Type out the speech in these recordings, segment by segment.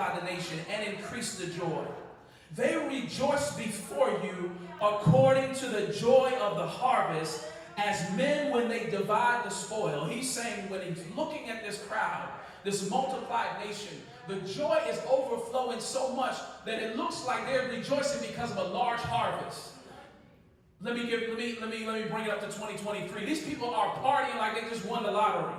multiply the nation and increase the joy. They rejoice before you according to the joy of the harvest, as men when they divide the spoil. He's saying when he's looking at this crowd, this multiplied nation, the joy is overflowing so much that it looks like they're rejoicing because of a large harvest. Let me bring it up to 2023. These people are partying like they just won the lottery.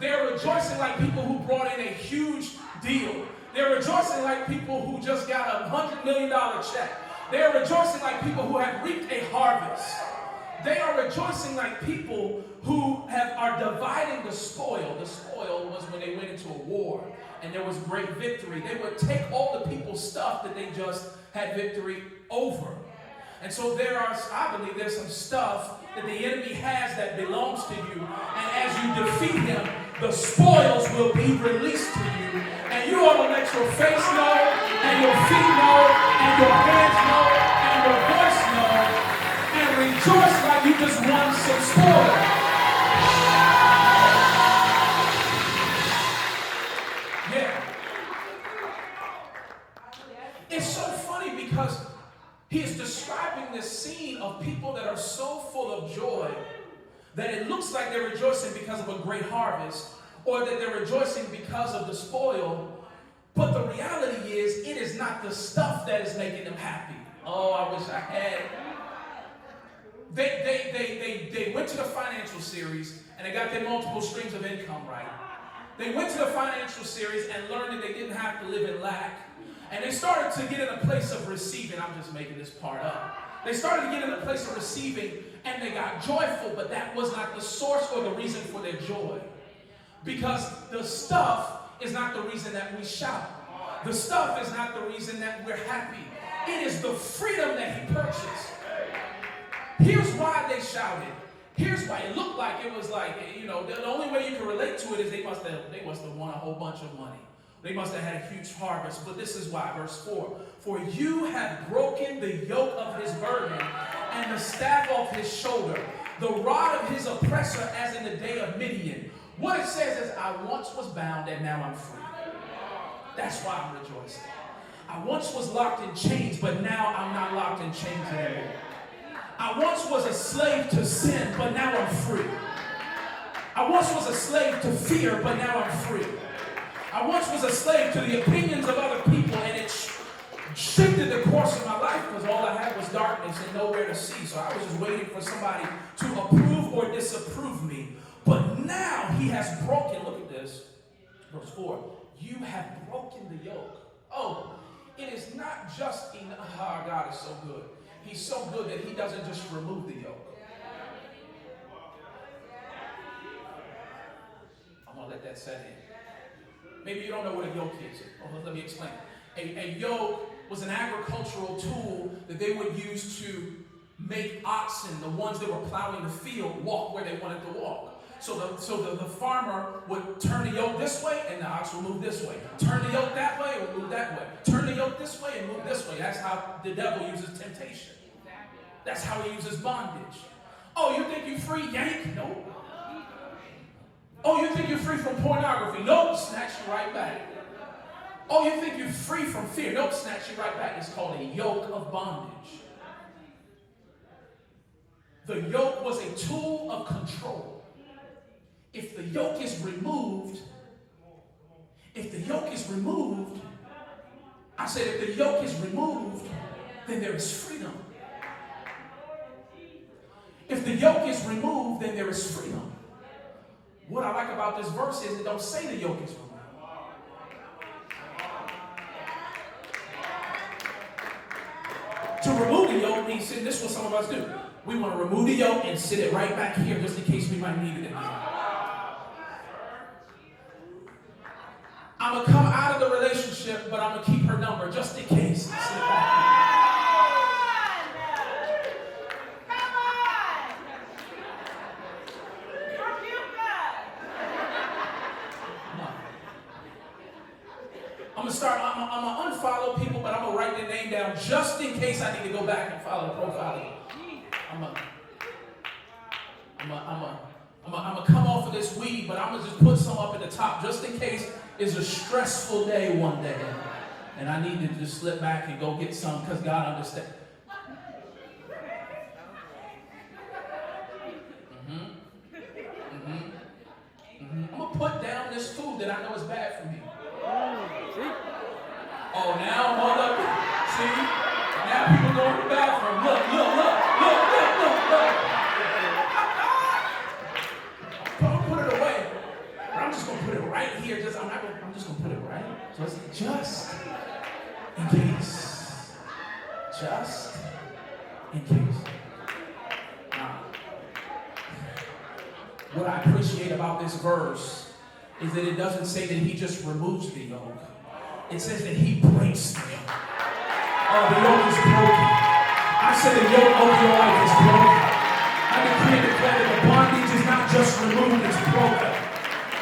They're rejoicing like people who brought in a huge deal. They're rejoicing like people who just got a $100 million check. They're rejoicing like people who have reaped a harvest. They are rejoicing like people who are dividing the spoil. The spoil was when they went into a war and there was great victory. They would take all the people's stuff that they just had victory over. And so I believe there's some stuff that the enemy has that belongs to you. And as you defeat him, the spoils will be released to you. And you ought to let your face know, and your feet know, and your hands know, and your voice know, and rejoice like you just won some spoil. Yeah. It's so funny because he is describing this scene of people that are so full of joy that it looks like they're rejoicing because of a great harvest, or that they're rejoicing because of the spoil. But the reality is, it is not the stuff that is making them happy. Oh, I wish I had. They went to the financial series and they got their multiple streams of income right. They went to the financial series and learned that they didn't have to live in lack. And they started to get in a place of receiving. I'm just making this part up. They started to get in a place of receiving and they got joyful, but that was not the source or the reason for their joy. Because the stuff is not the reason that we shout. The stuff is not the reason that we're happy. It is the freedom that he purchased. Here's why they shouted. Here's why it looked like it was like, the only way you can relate to it is they must have won a whole bunch of money. They must have had a huge harvest. But this is why, verse 4. For you have broken the yoke of his burden and the staff of his shoulder, the rod of his oppressor as in the day of Midian. What it says is, I once was bound and now I'm free. That's why I'm rejoicing. I once was locked in chains, but now I'm not locked in chains anymore. I once was a slave to sin, but now I'm free. I once was a slave to fear, but now I'm free. I once was a slave to the opinions of other people, and it shifted the course of my life because all I had was darkness and nowhere to see. So I was just waiting for somebody to approve or disapprove me. But now he has broken, look at this, verse 4. You have broken the yoke. Oh, it is not just enough. Oh, God is so good. He's so good that he doesn't just remove the yoke. I'm going to let that set in. Maybe you don't know what a yoke is. Oh, let me explain. A yoke was an agricultural tool that they would use to make oxen, the ones that were plowing the field, walk where they wanted to walk. So the farmer would turn the yoke this way and the ox will move this way. Turn the yoke that way and move that way. Turn the yoke this way and move this way. That's how the devil uses temptation. That's how he uses bondage. Oh, you think you're free, yank? Nope. Oh, you think you're free from pornography? Nope, snatch you right back. Oh, you think you're free from fear? Nope, snatch you right back. It's called a yoke of bondage. The yoke was a tool of control. If the yoke is removed, I said if the yoke is removed, then there is freedom. If the yoke is removed, then there is freedom. What I like about this verse is it don't say the yoke is removed. To remove the yoke means, this is what some of us do. We want to remove the yoke and sit it right back here just in case we might need it again. I'm going to come out of the relationship, but I'm going to keep her number just in case. Sit it back here. I'm going to unfollow people, but I'm going to write their name down just in case I need to go back and follow the profile again. I'm going to come off of this weed, but I'm going to just put some up at the top just in case is a stressful day one day. And I need to just slip back and go get some because God understands. I'm going to put down this food that I know is bad for me. Oh, now, hold up. See? Now people go in the bathroom. Look. I'm going to put it away. But I'm just going to put it right here. I'm just going to put it right. Just in case. Just in case. What I appreciate about this verse is that it doesn't say that he just removes the yoke. It says that he breaks the yoke. Oh, the yoke is broken. I said the yoke over your life is broken. I decree and declare that the bondage is not just removed, it's broken.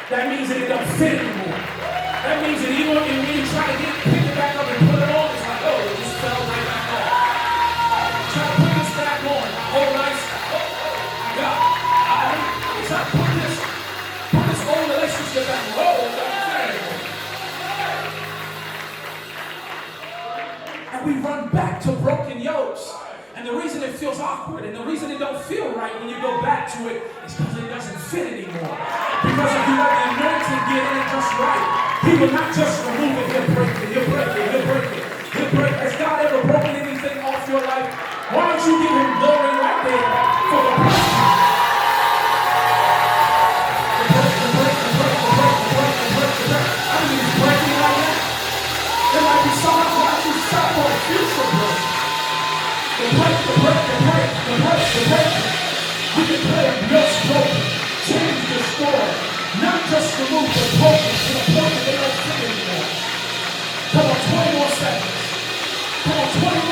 That means that it doesn't fit anymore. That means that even when you try to pick it back up and put it on, it's like, oh, it just fell right back off. Try to put this back on. Oh, nice. I got it. Try to put this old relationship back on. Oh, and we run back to broken yokes. And the reason it feels awkward and the reason it don't feel right when you go back to it is because it doesn't fit anymore. Because if you let the anointing get in it just right, he will not just remove it, he'll break it, he'll break it, he'll break it, he'll break it. Has God ever broken anything off your life? Why don't you give him glory right there for the breaking? I mean, he's breaking right now. There might be so much that you set for a future break. The break. We declare yokes broken, chains destroyed, not just removed, but broken to the point that they don't fit anymore. Come on, 20 more seconds. Come on, 20 more